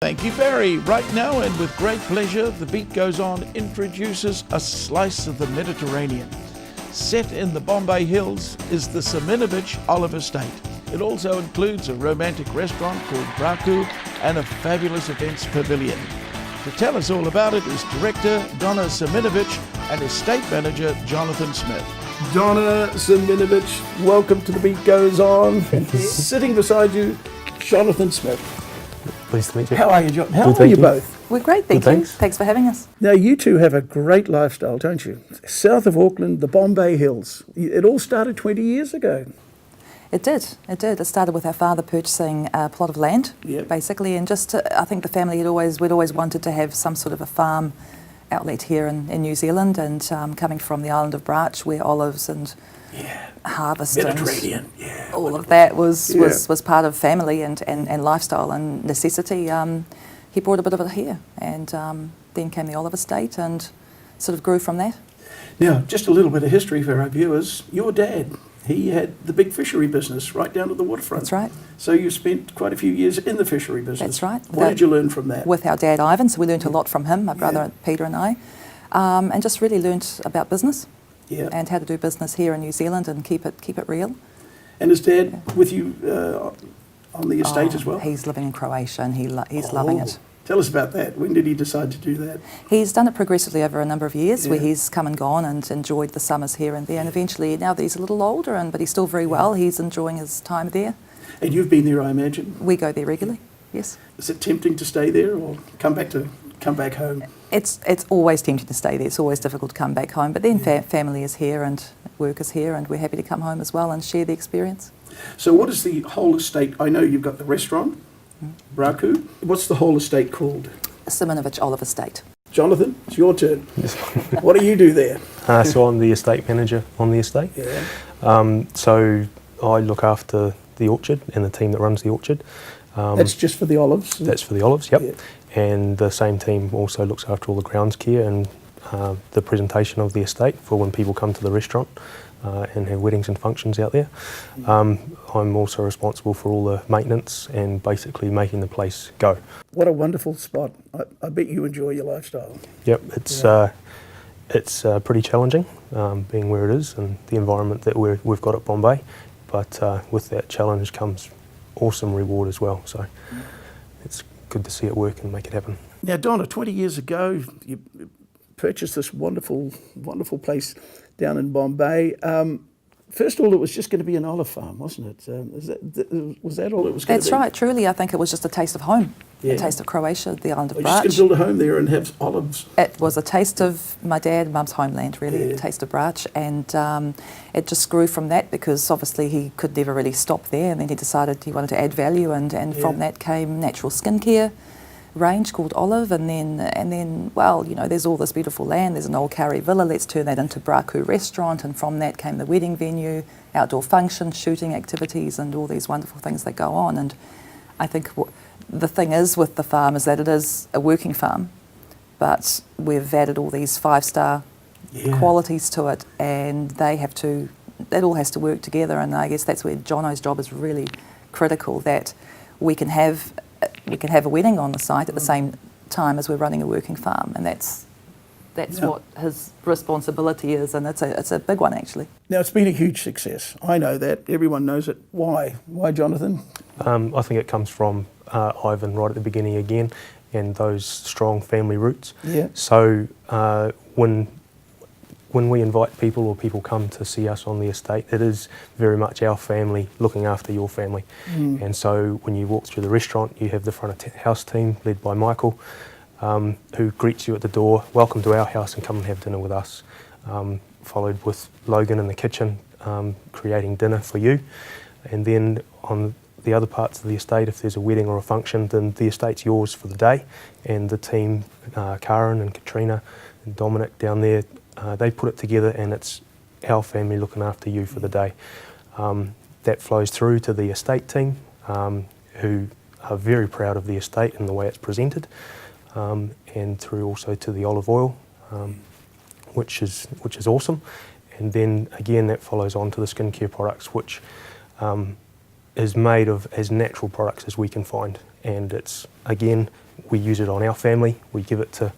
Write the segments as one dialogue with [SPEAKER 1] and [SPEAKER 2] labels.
[SPEAKER 1] Thank you, Barry. Right now, and with great pleasure, The Beat Goes On introduces a slice of the Mediterranean. Set in the Bombay Hills is the Simunovich Olive Estate. It also includes a romantic restaurant called Braku and a fabulous events pavilion. To tell us all about it is director Donna Simunovich and estate manager Jonathan Smith. Donna Simunovich, welcome to The Beat Goes On. Sitting beside you, Jonathan Smith.
[SPEAKER 2] Pleased to meet you.
[SPEAKER 1] How are you, John? How are you both?
[SPEAKER 3] We're great, thank you. Thanks for having us.
[SPEAKER 1] Now, you two have a great lifestyle, don't you? South of Auckland, the Bombay Hills. It all started 20 years ago.
[SPEAKER 3] It did. It started with our father purchasing a plot of land, basically, and just I think the family we'd always wanted to have some sort of a farm outlet here in New Zealand, and coming from the island of Brach, where olives and harvest
[SPEAKER 1] Mediterranean,
[SPEAKER 3] and all of that was part of family and lifestyle and necessity. He brought a bit of it here, and then came the olive estate and sort of grew from that.
[SPEAKER 1] Now, just a little bit of history for our viewers. Your dad, he had the big fishery business right down to the waterfront.
[SPEAKER 3] That's right.
[SPEAKER 1] So you spent quite a few years in the fishery business.
[SPEAKER 3] That's right.
[SPEAKER 1] What did you learn from that?
[SPEAKER 3] With our dad, Ivan, so we learned a lot from him, my brother Peter and I, and just really learnt about business and how to do business here in New Zealand and keep it real.
[SPEAKER 1] And is Dad with you on the estate as well?
[SPEAKER 3] He's living in Croatia and he's loving it.
[SPEAKER 1] Tell us about that. When did he decide to do that?
[SPEAKER 3] He's done it progressively over a number of years, where he's come and gone and enjoyed the summers here and there, and eventually, now that he's a little older, but he's still very well, he's enjoying his time there.
[SPEAKER 1] And you've been there, I imagine?
[SPEAKER 3] We go there regularly, yes.
[SPEAKER 1] Is it tempting to stay there or come back home?
[SPEAKER 3] It's always tempting to stay there. It's always difficult to come back home, but then family is here and work is here, and we're happy to come home as well and share the experience.
[SPEAKER 1] So what is the whole estate? I know you've got the restaurant, Braku. What's the whole estate called?
[SPEAKER 3] Simunovich Olive Estate.
[SPEAKER 1] Jonathan, it's your turn. Yes. What do you do there?
[SPEAKER 2] So I'm the estate manager on the estate. So I look after the orchard and the team that runs the orchard.
[SPEAKER 1] That's just for the olives?
[SPEAKER 2] That's for the olives, yep. And the same team also looks after all the grounds care and the presentation of the estate for when people come to the restaurant and have weddings and functions out there. I'm also responsible for all the maintenance and basically making the place go.
[SPEAKER 1] What a wonderful spot. I bet you enjoy your lifestyle.
[SPEAKER 2] Yep, it's pretty challenging being where it is and the environment that we've got at Bombay, but with that challenge comes awesome reward as well, so it's good to see it work and make it happen. Now, Donna, 20 years ago you purchased this wonderful place down in Bombay. First of all, it was just going to be an olive farm, wasn't it? Was that all it was going to be?
[SPEAKER 3] That's right. Truly, I think it was just a taste of home, a taste of Croatia, the island of Brach.
[SPEAKER 1] You're just going to build a home there and have olives?
[SPEAKER 3] It was a taste of my dad and mum's homeland, really, a taste of Brach. And it just grew from that because obviously he could never really stop there. And then he decided he wanted to add value, and from that came natural skincare range called Olive, and then well, you know, there's all this beautiful land, there's an old Kauri villa, let's turn that into Braku restaurant, and from that came the wedding venue, outdoor functions, shooting activities, and all these wonderful things that go on. And I think the thing is with the farm is that it is a working farm, but we've added all these 5-star qualities to it, and that all has to work together. And I guess that's where Jono's job is really critical, that we can have a wedding on the site at the same time as we're running a working farm, and that's what his responsibility is, and it's a big one actually.
[SPEAKER 1] Now, it's been a huge success. I know that. Everyone knows it. Why? Why, Jonathan?
[SPEAKER 2] I think it comes from Ivan right at the beginning again, and those strong family roots. Yeah. So when we invite people or people come to see us on the estate, it is very much our family looking after your family. And so when you walk through the restaurant, you have the front of house team led by Michael, who greets you at the door, welcome to our house and come and have dinner with us, followed with Logan in the kitchen creating dinner for you. And then on the other parts of the estate, if there's a wedding or a function, then the estate's yours for the day, and the team, Karen and Katrina and Dominic down there, they put it together, and it's our family looking after you for the day. That flows through to the estate team, who are very proud of the estate and the way it's presented, and through also to the olive oil, which is awesome. And then again, that follows on to the skincare products, which is made of as natural products as we can find, and it's again we use it on our family, we give it to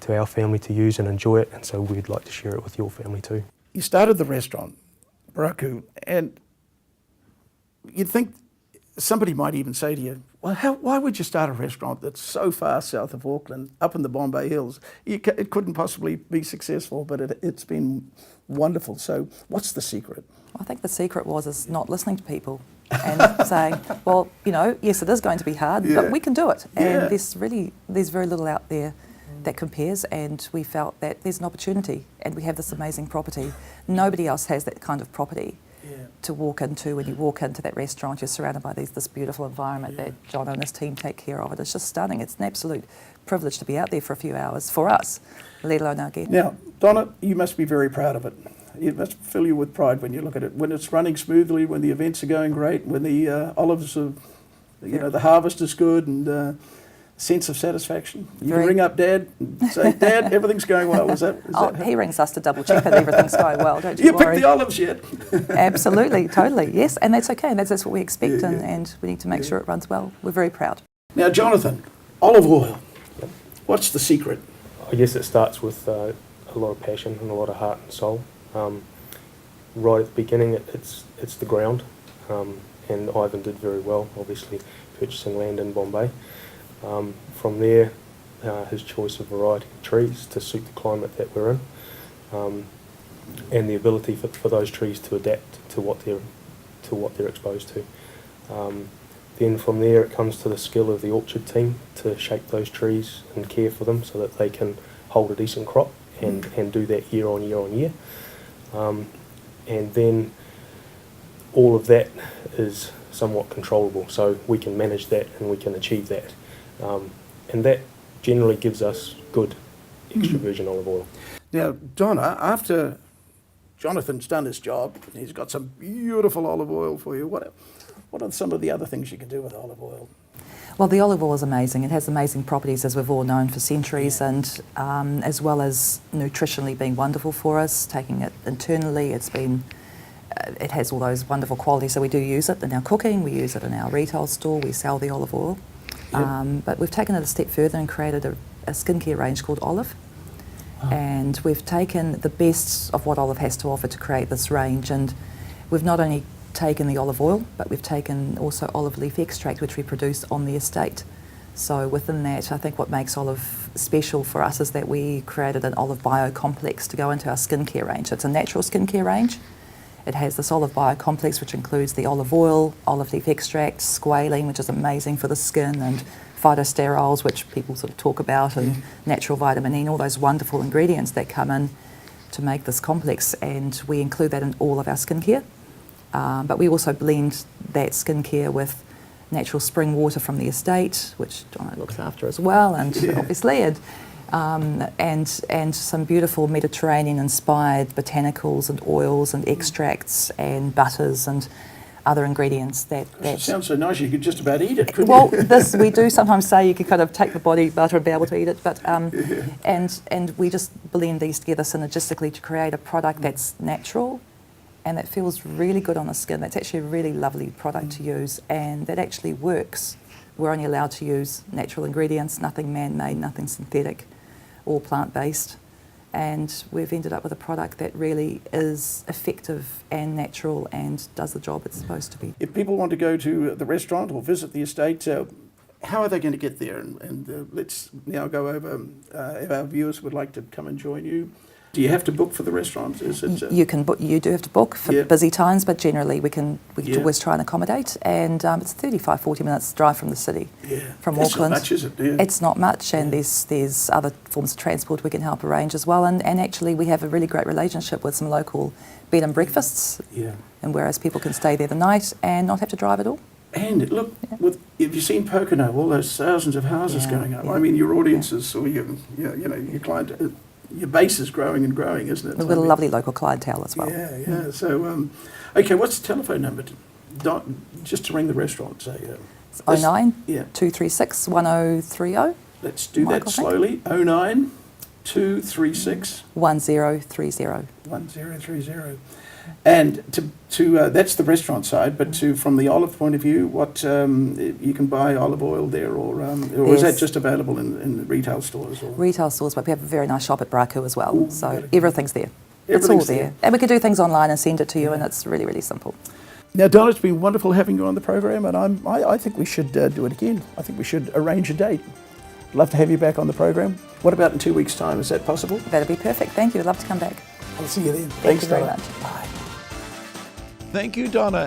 [SPEAKER 2] our family to use and enjoy it, and so we'd like to share it with your family too.
[SPEAKER 1] You started the restaurant, Baraku, and you'd think somebody might even say to you, well, why would you start a restaurant that's so far south of Auckland, up in the Bombay Hills? It couldn't possibly be successful, but it's been wonderful. So what's the secret?
[SPEAKER 3] I think the secret is not listening to people and saying, well, you know, yes, it is going to be hard, but we can do it. And there's very little out there that compares, and we felt that there's an opportunity, and we have this amazing property. Nobody else has that kind of property to walk into. When you walk into that restaurant, you're surrounded by this beautiful environment that John and his team take care of. It's just stunning. It's an absolute privilege to be out there for a few hours for us, let alone our guests.
[SPEAKER 1] Now, Donna, you must be very proud of it. It must fill you with pride when you look at it, when it's running smoothly, when the events are going great, when the olives are, the harvest is good, and sense of satisfaction. You can ring up Dad and say, Dad, everything's going well. Is that
[SPEAKER 3] he rings us to double check that everything's going well, don't you worry.
[SPEAKER 1] You picked the olives yet?
[SPEAKER 3] Absolutely, totally, yes, and that's okay, and that's what we expect, and we need to make sure it runs well. We're very proud.
[SPEAKER 1] Now, Jonathan, olive oil, what's the secret?
[SPEAKER 2] I guess it starts with a lot of passion and a lot of heart and soul. Right at the beginning, it's the ground, and Ivan did very well, obviously, purchasing land in Bombay. From there, his choice of variety of trees to suit the climate that we're in, and the ability for those trees to adapt to what they're exposed to. Then from there, it comes to the skill of the orchard team to shape those trees and care for them so that they can hold a decent crop and do that year on year on year. And then all of that is somewhat controllable, so we can manage that and we can achieve that. And that generally gives us good extra virgin olive oil.
[SPEAKER 1] Now, Donna, after Jonathan's done his job, he's got some beautiful olive oil for you. What are some of the other things you can do with olive oil?
[SPEAKER 3] Well, the olive oil is amazing. It has amazing properties, as we've all known for centuries, and as well as nutritionally being wonderful for us, taking it internally, it has all those wonderful qualities. So we do use it in our cooking, we use it in our retail store, we sell the olive oil. But we've taken it a step further and created a skincare range called Olive. Wow. And we've taken the best of what Olive has to offer to create this range. And we've not only taken the olive oil, but we've taken also olive leaf extract, which we produce on the estate. So within that, I think what makes Olive special for us is that we created an olive biocomplex to go into our skincare range. It's a natural skincare range. It has this olive biocomplex, which includes the olive oil, olive leaf extract, squalene, which is amazing for the skin, and phytosterols, which people sort of talk about, and natural vitamin E, and all those wonderful ingredients that come in to make this complex. And we include that in all of our skincare. But we also blend that skincare with natural spring water from the estate, which Donna looks after as well, and obviously, and some beautiful Mediterranean-inspired botanicals and oils and extracts and butters and other ingredients that
[SPEAKER 1] sounds so nice you could just about eat it, couldn't
[SPEAKER 3] well,
[SPEAKER 1] you?
[SPEAKER 3] we do sometimes say you could kind of take the body butter and be able to eat it, but and we just blend these together synergistically to create a product that's natural and that feels really good on the skin. That's actually a really lovely product to use, and that actually works. We're only allowed to use natural ingredients, nothing man-made, nothing synthetic, all plant-based. And we've ended up with a product that really is effective and natural and does the job it's supposed to be.
[SPEAKER 1] If people want to go to the restaurant or visit the estate, how are they going to get there? And let's now go over, if our viewers would like to come and join you. Do you have to book for the restaurant? Is it,
[SPEAKER 3] you can book. You do have to book for busy times, but generally we can always try and accommodate. And it's 35, 40 minutes drive from the city, from Auckland.
[SPEAKER 1] Not much, is it? Yeah.
[SPEAKER 3] It's not much, and there's other forms of transport we can help arrange as well. And actually we have a really great relationship with some local bed and breakfasts. Yeah. And whereas people can stay there the night and not have to drive at all.
[SPEAKER 1] And look, if you've seen Pocono, all those thousands of houses going up. I mean, your audiences or your client. Your base is growing and growing, isn't it?
[SPEAKER 3] We've got a lovely local clientele as well.
[SPEAKER 1] Yeah. So, okay, what's the telephone number? Just to ring the restaurant, say.
[SPEAKER 3] It's 09 236 1030.
[SPEAKER 1] Let's do that slowly. 09 236
[SPEAKER 3] 1030.
[SPEAKER 1] 1030. And to that's the restaurant side, but from the olive point of view, what you can buy olive oil there, or is that just available in retail stores? Or?
[SPEAKER 3] Retail stores, but we have a very nice shop at Braku as well.
[SPEAKER 1] Ooh,
[SPEAKER 3] so everything's there. It's all
[SPEAKER 1] Everything's
[SPEAKER 3] there. And we can do things online and send it to you, and it's really, really simple.
[SPEAKER 1] Now, Donna, it's been wonderful having you on the program, and I think we should do it again. I think we should arrange a date. I'd love to have you back on the program. What about in 2 weeks' time? Is that possible?
[SPEAKER 3] That'd be perfect. Thank you. I'd love to come back.
[SPEAKER 1] I'll see you then.
[SPEAKER 3] Thank you very
[SPEAKER 1] Donna.
[SPEAKER 3] much.
[SPEAKER 1] Bye. Thank you, Donna.